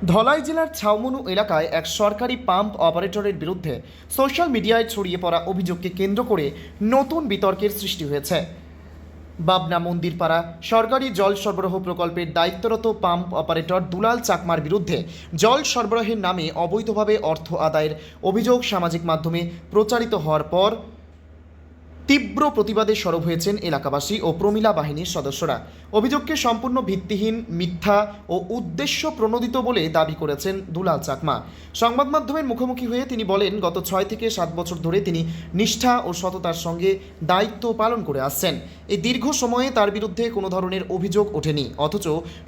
ধলাই জেলার ছাউমনু এলাকায় এক সরকারি পাম্প অপারেটরের বিরুদ্ধে সোশ্যাল মিডিয়ায় ছড়িয়ে পড়া অভিযোগকে কেন্দ্র করে নতুন বিতর্কের সৃষ্টি হয়েছে। বাবনা মন্দিরপাড়া সরকারি জল সরবরাহ প্রকল্পের দায়িত্বরত পাম্প অপারেটর দুলাল চাকমার বিরুদ্ধে জল সরবরাহের নামে অবৈধভাবে অর্থ আদায়ের অভিযোগ সামাজিক মাধ্যমে প্রচারিত হওয়ার পর তীব্র প্রতিবাদে সরব হয়েছেন এলাকাবাসী ও প্রমিলা বাহিনীর সদস্যরা। অভিযোগকে সম্পূর্ণ ভিত্তিহীন, মিথ্যা ও উদ্দেশ্য প্রণোদিত বলে দাবি করেছেন দুলাল চাকমা। সংবাদ মাধ্যমের মুখোমুখি হয়ে তিনি বলেন, গত 6 থেকে 7 বছর ধরে তিনি নিষ্ঠা ও সততার সঙ্গে দায়িত্ব পালন করে আসছেন। এই দীর্ঘ সময়ে তার বিরুদ্ধে কোনো ধরনের অভিযোগ ওঠেনি, অথচ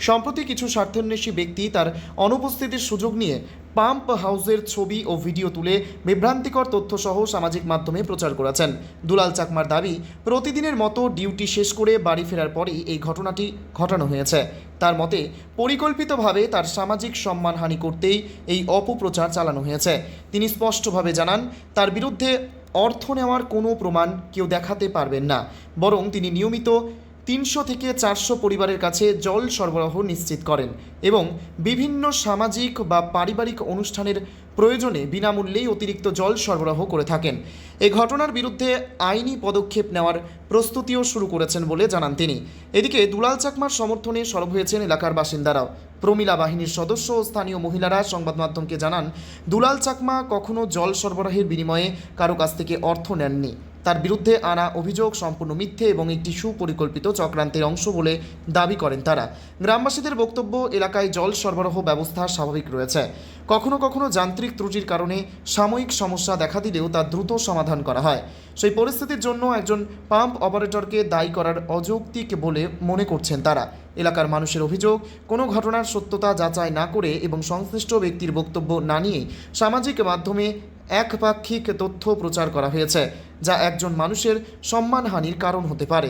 সম্প্রতি কিছু স্বার্থান্বেষী ব্যক্তি তার অনুপস্থিতির সুযোগ নিয়ে পাম্প হাউসের ছবি ও ভিডিও তুলে বিভ্রান্তিকর তথ্যসহ সামাজিক মাধ্যমে প্রচার করেছেন। দুলাল চাকমার দাবি, প্রতিদিনের মতো ডিউটি শেষ করে বাড়ি ফেরার পরেই এই ঘটনাটি ঘটানো হয়েছে। তার মতে, পরিকল্পিতভাবে তার সামাজিক সম্মানহানি করতেই এই অপপ্রচার চালানো হয়েছে। তিনি স্পষ্টভাবে জানান, তার বিরুদ্ধে অর্থ নেওয়ার কোনো প্রমাণ কেউ দেখাতে পারবেন না, বরং তিনি নিয়মিত 300 থেকে 400 পরিবারের কাছে জল সরবরাহ নিশ্চিত করেন এবং বিভিন্ন সামাজিক বা পারিবারিক অনুষ্ঠানের প্রয়োজনে বিনামূল্যেই অতিরিক্ত জল সরবরাহ করে থাকেন। এই ঘটনার বিরুদ্ধে আইনি পদক্ষেপ নেওয়ার প্রস্তুতিও শুরু করেছেন বলে জানান তিনি। এদিকে দুলাল চাকমার সমর্থনে সরব হয়েছেন এলাকার বাসিন্দারাও। প্রমিলা বাহিনীর সদস্য ও স্থানীয় মহিলারা সংবাদ মাধ্যমকে জানান, দুলাল চাকমা কখনো জল সরবরাহের বিনিময়ে কারো কাছ থেকে অর্থ নেননি। তার বিরুদ্ধে আনা অভিযোগ সম্পূর্ণ মিথ্যে এবং একটি সুপরিকল্পিত চক্রান্তের অংশ বলে দাবি করেন তারা। গ্রামবাসীদের বক্তব্য, এলাকায় জল সরবরাহ ব্যবস্থা স্বাভাবিক রয়েছে। কখনো কখনো যান্ত্রিক ত্রুটির কারণে সাময়িক সমস্যা দেখা দিলেও তা দ্রুত সমাধান করা হয়। সেই পরিস্থিতির জন্য একজন পাম্প অপারেটরকে দায়ী করার অযৌক্তিক বলে মনে করছেন তারা। এলাকার মানুষের অভিযোগ, কোনো ঘটনার সত্যতা যাচাই না করে এবং সংশ্লিষ্ট ব্যক্তির বক্তব্য না নিয়ে সামাজিক মাধ্যমে একপাক্ষিক তথ্য প্রচার করা হয়েছে, যা একজন মানুষের সম্মানহানির কারণ হতে পারে।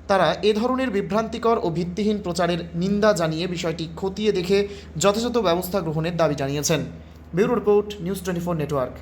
তারা এ ধরনের বিভ্রান্তিকর ও ভিত্তিহীন প্রচারের নিন্দা জানিয়ে বিষয়টি খতিয়ে দেখে যথাযথ ব্যবস্থা গ্রহণের দাবি জানিয়েছেন। Bureau report, news 24 network.